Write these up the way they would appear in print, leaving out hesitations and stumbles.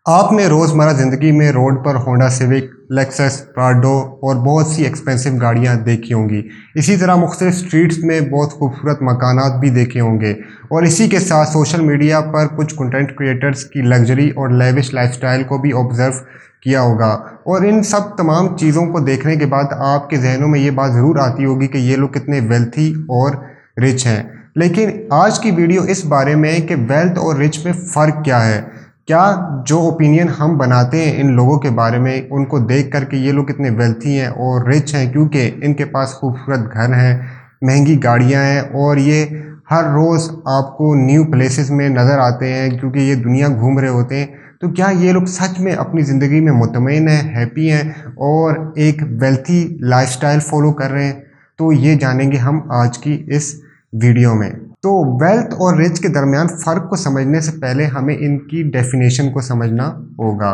आपने रोज़मर्रा ज़िंदगी में रोड पर होंडा सिविक, लेक्सस, प्राडो और बहुत सी एक्सपेंसिव गाड़ियाँ देखी होंगी। इसी तरह मुख्तलिफ स्ट्रीट्स में बहुत खूबसूरत मकानात भी देखे होंगे और इसी के साथ सोशल मीडिया पर कुछ कंटेंट क्रिएटर्स की लग्जरी और लेविश लाइफस्टाइल को भी ऑब्ज़र्व किया होगा। और इन सब तमाम चीज़ों को देखने के बाद आपके जहनों में ये बात ज़रूर आती होगी कि ये लोग कितने वेल्थी और रिच हैं। लेकिन आज की वीडियो इस बारे में है कि वेल्थ और रिच में फ़र्क क्या है। क्या जो ओपिनियन हम बनाते हैं इन लोगों के बारे में, उनको देख कर के ये लोग कितने वेल्थी हैं और रिच हैं क्योंकि इनके पास खूबसूरत घर हैं, महंगी गाड़ियां हैं और ये हर रोज़ आपको न्यू प्लेसेस में नज़र आते हैं क्योंकि ये दुनिया घूम रहे होते हैं। तो क्या ये लोग सच में अपनी ज़िंदगी में मुतमईन हैं, हैप्पी हैं और एक वेल्थी लाइफस्टाइल फॉलो कर रहे हैं? तो ये जानेंगे हम आज की इस वीडियो में। तो वेल्थ और रिच के दरमियान फ़र्क को समझने से पहले हमें इनकी डेफिनेशन को समझना होगा।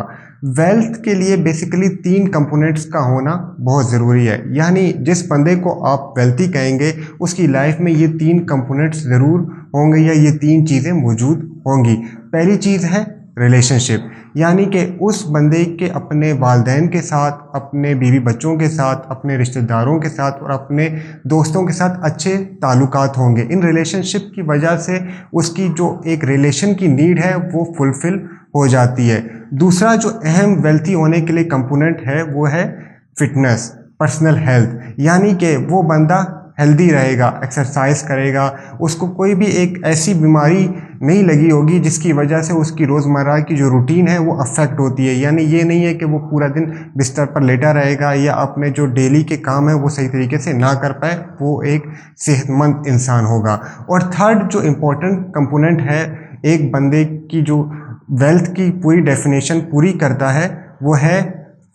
वेल्थ के लिए बेसिकली 3 कंपोनेंट्स का होना बहुत ज़रूरी है, यानी जिस बंदे को आप वेल्थी कहेंगे उसकी लाइफ में ये 3 कंपोनेंट्स ज़रूर होंगे या ये 3 चीज़ें मौजूद होंगी। पहली चीज़ है रिलेशनशिप, यानी कि उस बंदे के अपने वालिदैन के साथ, अपने बीवी बच्चों के साथ, अपने रिश्तेदारों के साथ और अपने दोस्तों के साथ अच्छे ताल्लुकात होंगे। इन रिलेशनशिप की वजह से उसकी जो एक रिलेशन की नीड है वो फुलफ़िल हो जाती है। दूसरा जो अहम वेल्थी होने के लिए कंपोनेंट है वो है फिटनेस, पर्सनल हेल्थ, यानी कि वो बंदा हेल्दी रहेगा, एक्सरसाइज करेगा, उसको कोई भी एक ऐसी बीमारी नहीं लगी होगी जिसकी वजह से उसकी रोज़मर्रा की जो रूटीन है वो अफेक्ट होती है। यानी ये नहीं है कि वो पूरा दिन बिस्तर पर लेटा रहेगा या अपने जो डेली के काम है वो सही तरीके से ना कर पाए, वो एक सेहतमंद इंसान होगा। और थर्ड जो इम्पोर्टेंट कंपोनेंट है एक बंदे की जो वेल्थ की पूरी डेफिनेशन पूरी करता है वो है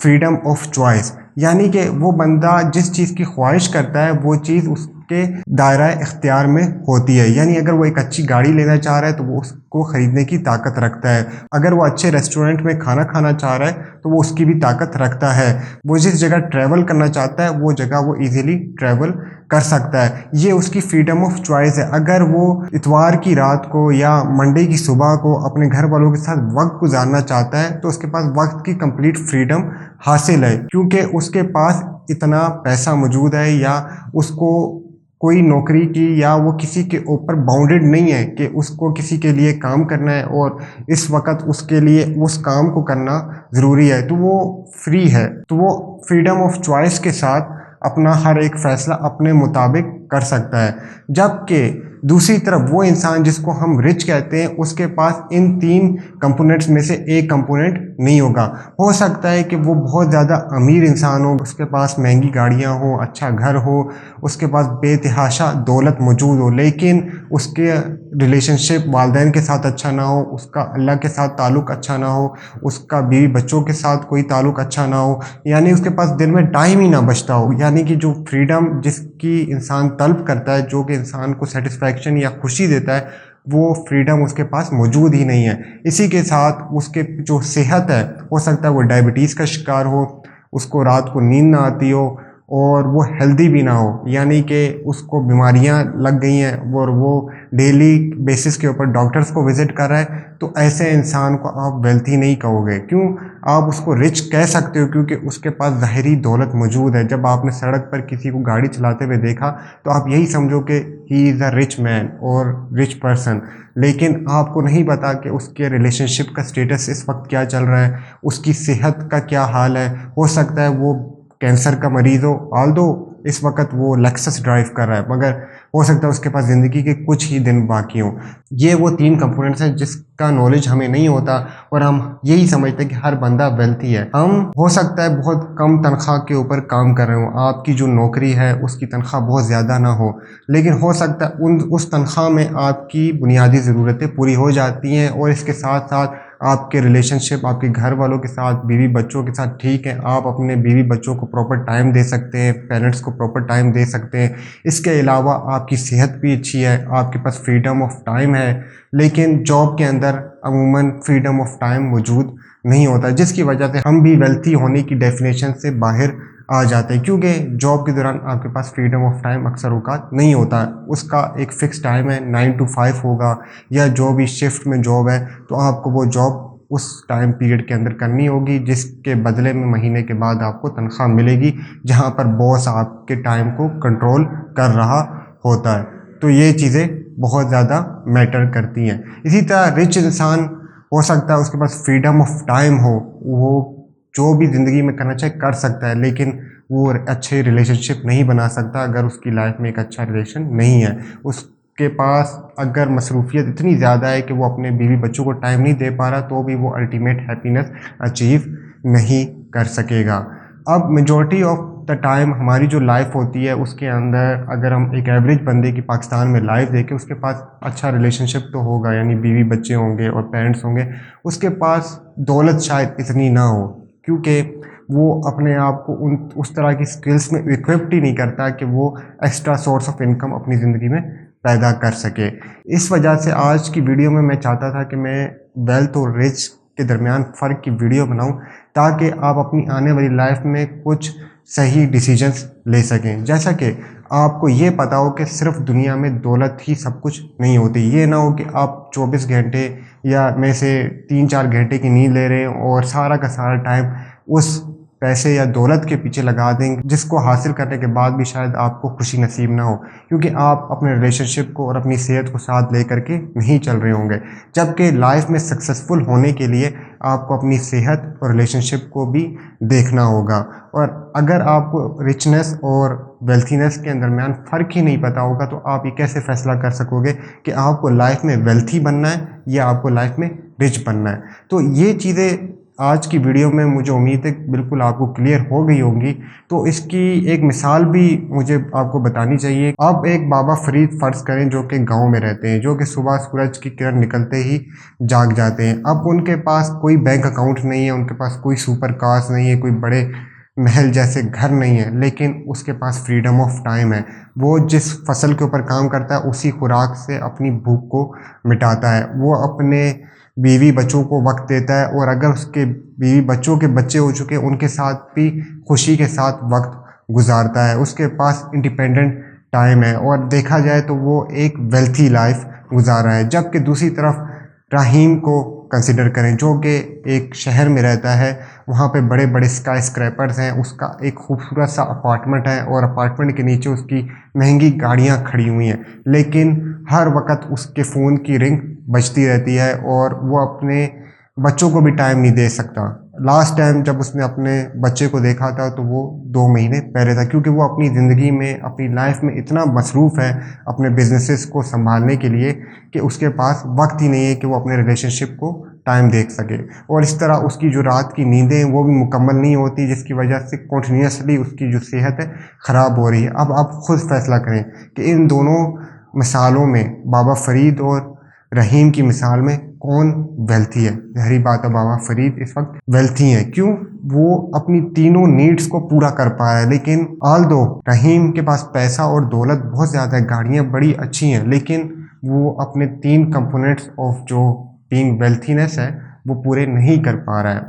फ्रीडम ऑफ चॉइस, यानी कि वो बंदा जिस चीज़ की ख्वाहिश करता है वो चीज़ उसके दायरा इख्तियार में होती है। यानी अगर वो एक अच्छी गाड़ी लेना चाह रहा है तो वो उसको ख़रीदने की ताकत रखता है, अगर वो अच्छे रेस्टोरेंट में खाना खाना चाह रहा है तो वो उसकी भी ताकत रखता है, वो जिस जगह ट्रैवल करना चाहता है वो जगह वो ईज़िली ट्रैवल कर सकता है। ये उसकी फ्रीडम ऑफ चॉइस है। अगर वो इतवार की रात को या मंडे की सुबह को अपने घर वालों के साथ वक्त गुजारना चाहता है तो उसके पास वक्त की कंप्लीट फ्रीडम हासिल है क्योंकि उसके पास इतना पैसा मौजूद है या उसको कोई नौकरी की या वो किसी के ऊपर बाउंडेड नहीं है कि उसको किसी के लिए काम करना है और इस वक्त उसके लिए उस काम को करना ज़रूरी है, तो वो फ्री है। तो वो फ्रीडम ऑफ चॉइस के साथ अपना हर एक फ़ैसला अपने मुताबिक कर सकता है। जबकि दूसरी तरफ वो इंसान जिसको हम रिच कहते हैं उसके पास इन 3 कंपोनेंट्स में से एक कंपोनेंट नहीं होगा। हो सकता है कि वो बहुत ज़्यादा अमीर इंसान हो, उसके पास महंगी गाड़ियाँ हो, अच्छा घर हो, उसके पास बेतहाशा दौलत मौजूद हो, लेकिन उसके रिलेशनशिप वालिदैन के साथ अच्छा ना हो, उसका अल्लाह के साथ ताल्लुक़ अच्छा ना हो, उसका बीवी बच्चों के साथ कोई ताल्लुक़ अच्छा ना हो, यानी उसके पास दिन में टाइम ही ना बचता हो। यानी कि जो फ्रीडम जिसकी इंसान तलब करता है, जो कि इंसान को सेटिस्फैक्शन या खुशी देता है, वो फ्रीडम उसके पास मौजूद ही नहीं है। इसी के साथ उसके जो सेहत है, हो सकता है वो डायबिटीज़ का शिकार हो, उसको रात को नींद ना आती हो और वो हेल्दी भी ना हो, यानी कि उसको बीमारियां लग गई हैं और वो डेली बेसिस के ऊपर डॉक्टर्स को विज़िट कर रहा है। तो ऐसे इंसान को आप वेल्थी नहीं कहोगे। क्यों? आप उसको रिच कह सकते हो क्योंकि उसके पास ज़ाहिरी दौलत मौजूद है। जब आपने सड़क पर किसी को गाड़ी चलाते हुए देखा तो आप यही समझो कि he is a rich man और रिच पर्सन, लेकिन आपको नहीं पता कि उसके रिलेशनशिप का स्टेटस इस वक्त क्या चल रहा है, उसकी सेहत का क्या हाल है। हो सकता है वो कैंसर का मरीज़ हो, ऑल्दो इस वक्त वो लेक्सस ड्राइव कर रहा है, मगर हो सकता है उसके पास ज़िंदगी के कुछ ही दिन बाकी हों। ये वो 3 कंपोनेंट्स हैं जिसका नॉलेज हमें नहीं होता और हम यही समझते हैं कि हर बंदा वेल्थी है। हम हो सकता है बहुत कम तनख्वाह के ऊपर काम कर रहे हो, आपकी जो नौकरी है उसकी तनख्वाह बहुत ज़्यादा ना हो, लेकिन हो सकता है उस तनख्वाह में आपकी बुनियादी ज़रूरतें पूरी हो जाती हैं और इसके साथ साथ आपके रिलेशनशिप आपके घर वालों के साथ, बीवी बच्चों के साथ ठीक है, आप अपने बीवी बच्चों को प्रॉपर टाइम दे सकते हैं, पेरेंट्स को प्रॉपर टाइम दे सकते हैं। इसके अलावा आपकी सेहत भी अच्छी है, आपके पास फ्रीडम ऑफ टाइम है, लेकिन जॉब के अंदर अमूमन फ्रीडम ऑफ टाइम मौजूद नहीं होता, जिसकी वजह से हम भी वेल्थी होने की डेफिनेशन से बाहर आ जाते हैं क्योंकि जॉब के दौरान आपके पास फ्रीडम ऑफ टाइम अक्सर औकात नहीं होता है। उसका एक फ़िक्स टाइम है, 9 to 5 होगा या जो भी शिफ्ट में जॉब है तो आपको वो जॉब उस टाइम पीरियड के अंदर करनी होगी, जिसके बदले में महीने के बाद आपको तनख्वाह मिलेगी, जहाँ पर बॉस आपके टाइम को कंट्रोल कर रहा होता है। तो ये चीज़ें बहुत ज़्यादा मैटर करती हैं। इसी तरह रिच इंसान हो सकता है उसके पास फ्रीडम ऑफ टाइम हो, वो जो भी ज़िंदगी में करना चाहे कर सकता है, लेकिन वो अच्छे रिलेशनशिप नहीं बना सकता अगर उसकी लाइफ में एक अच्छा रिलेशन नहीं है। उसके पास अगर मसरूफियत इतनी ज़्यादा है कि वो अपने बीवी बच्चों को टाइम नहीं दे पा रहा, तो भी वो अल्टीमेट हैप्पीनेस अचीव नहीं कर सकेगा। अब मेजॉरिटी ऑफ द टाइम हमारी जो लाइफ होती है उसके अंदर अगर हम एक एवरेज बंदे की पाकिस्तान में लाइफ देखें, उसके पास अच्छा रिलेशनशिप तो होगा, यानी बीवी बच्चे होंगे और पेरेंट्स होंगे, उसके पास दौलत शायद इतनी ना हो, क्योंकि वो अपने आप को उस तरह की स्किल्स में इक्विप्ड ही नहीं करता कि वो एक्स्ट्रा सोर्स ऑफ इनकम अपनी ज़िंदगी में पैदा कर सके। इस वजह से आज की वीडियो में मैं चाहता था कि मैं वेल्थ और रिच के दरमियान फ़र्क की वीडियो बनाऊं, ताकि आप अपनी आने वाली लाइफ में कुछ सही डिसीजंस ले सकें। जैसा कि आपको ये पता हो कि सिर्फ दुनिया में दौलत ही सब कुछ नहीं होती। ये ना हो कि आप 24 घंटे या में से 3-4 घंटे की नींद ले रहे हैं और सारा का सारा टाइम उस पैसे या दौलत के पीछे लगा देंगे, जिसको हासिल करने के बाद भी शायद आपको खुशी नसीब ना हो, क्योंकि आप अपने रिलेशनशिप को और अपनी सेहत को साथ ले करके नहीं चल रहे होंगे। जबकि लाइफ में सक्सेसफुल होने के लिए आपको अपनी सेहत और रिलेशनशिप को भी देखना होगा। और अगर आपको रिचनेस और वेल्थीनेस के दरमियान फ़र्क ही नहीं पता होगा, तो आप ये कैसे फ़ैसला कर सकोगे कि आपको लाइफ में वेल्थी बनना है या आपको लाइफ में रिच बनना है। तो ये चीज़ें आज की वीडियो में मुझे उम्मीद है बिल्कुल आपको क्लियर हो गई होंगी। तो इसकी एक मिसाल भी मुझे आपको बतानी चाहिए। अब एक बाबा फरीद फ़र्ज़ करें जो कि गांव में रहते हैं, जो कि सुबह सूरज की किरण निकलते ही जाग जाते हैं। अब उनके पास कोई बैंक अकाउंट नहीं है, उनके पास कोई सुपर कार्स नहीं है, कोई बड़े महल जैसे घर नहीं है, लेकिन उसके पास फ्रीडम ऑफ टाइम है। वो जिस फसल के ऊपर काम करता है उसी खुराक से अपनी भूख को मिटाता है। वो अपने बीवी बच्चों को वक्त देता है, और अगर उसके बीवी बच्चों के बच्चे हो चुके हैं उनके साथ भी खुशी के साथ वक्त गुजारता है। उसके पास इंडिपेंडेंट टाइम है, और देखा जाए तो वो एक वेल्थी लाइफ गुजार रहा है। जबकि दूसरी तरफ रहीम को कंसिडर करें, जो कि एक शहर में रहता है, वहाँ पे बड़े बड़े स्काई स्क्रैपर्स हैं, उसका एक खूबसूरत सा अपार्टमेंट है, और अपार्टमेंट के नीचे उसकी महंगी गाड़ियाँ खड़ी हुई हैं, लेकिन हर वक्त उसके फ़ोन की रिंग बजती रहती है, और वो अपने बच्चों को भी टाइम नहीं दे सकता। लास्ट टाइम जब उसने अपने बच्चे को देखा था तो वो 2 महीने पहले था, क्योंकि वो अपनी ज़िंदगी में, अपनी लाइफ में इतना मसरूफ़ है अपने बिजनेसेस को संभालने के लिए कि उसके पास वक्त ही नहीं है कि वो अपने रिलेशनशिप को टाइम दे सके। और इस तरह उसकी जो रात की नींदें वो भी मुकम्मल नहीं होती, जिसकी वजह से कॉन्टीन्यूसली उसकी जो सेहत है ख़राब हो रही है। अब आप खुद फैसला करें कि इन दोनों मिसालों में, बाबा फरीद और रहीम की मिसाल में, कौन वेल्थी है। ज़ाहिर बात है बाबा फरीद इस वक्त वेल्थी हैं। क्यों? वो अपनी तीनों नीड्स को पूरा कर पा रहा है। लेकिन आल दो रहीम के पास पैसा और दौलत बहुत ज़्यादा है, गाड़ियाँ बड़ी अच्छी हैं, लेकिन वो अपने 3 कंपोनेंट्स ऑफ जो बीइंग वेल्थीनेस है वो पूरे नहीं कर पा रहा है।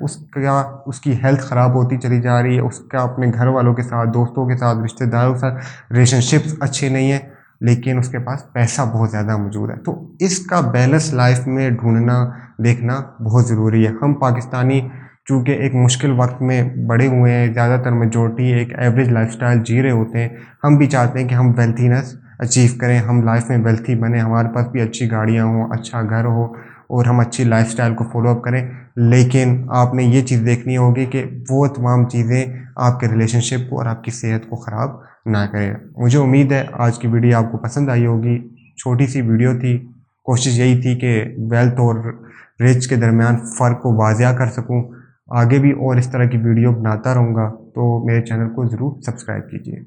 उसकी हेल्थ ख़राब होती चली जा रही है, उसका अपने घर वालों के साथ, दोस्तों के साथ, रिश्तेदारों के साथ रिलेशनशिप्स अच्छे नहीं हैं, लेकिन उसके पास पैसा बहुत ज़्यादा मौजूद है। तो इसका बैलेंस लाइफ में ढूंढना, देखना बहुत ज़रूरी है। हम पाकिस्तानी चूँकि एक मुश्किल वक्त में बड़े हुए हैं, ज़्यादातर मेजॉरिटी एक एवरेज लाइफस्टाइल जी रहे होते हैं। हम भी चाहते हैं कि हम वेल्थीनेस अचीव करें, हम लाइफ में वेल्थी बने, हमारे पास भी अच्छी गाड़ियाँ हों, अच्छा घर हो, और हम अच्छी लाइफस्टाइल को फॉलो अप करें। लेकिन आपने ये चीज़ देखनी होगी कि वो तमाम चीज़ें आपके रिलेशनशिप को और आपकी सेहत को ख़राब ना करें। मुझे उम्मीद है आज की वीडियो आपको पसंद आई होगी। छोटी सी वीडियो थी, कोशिश यही थी कि वेल्थ और रिच के दरमियान फ़र्क को वाज़िया कर सकूं। आगे भी और इस तरह की वीडियो बनाता रहूँगा, तो मेरे चैनल को ज़रूर सब्सक्राइब कीजिए।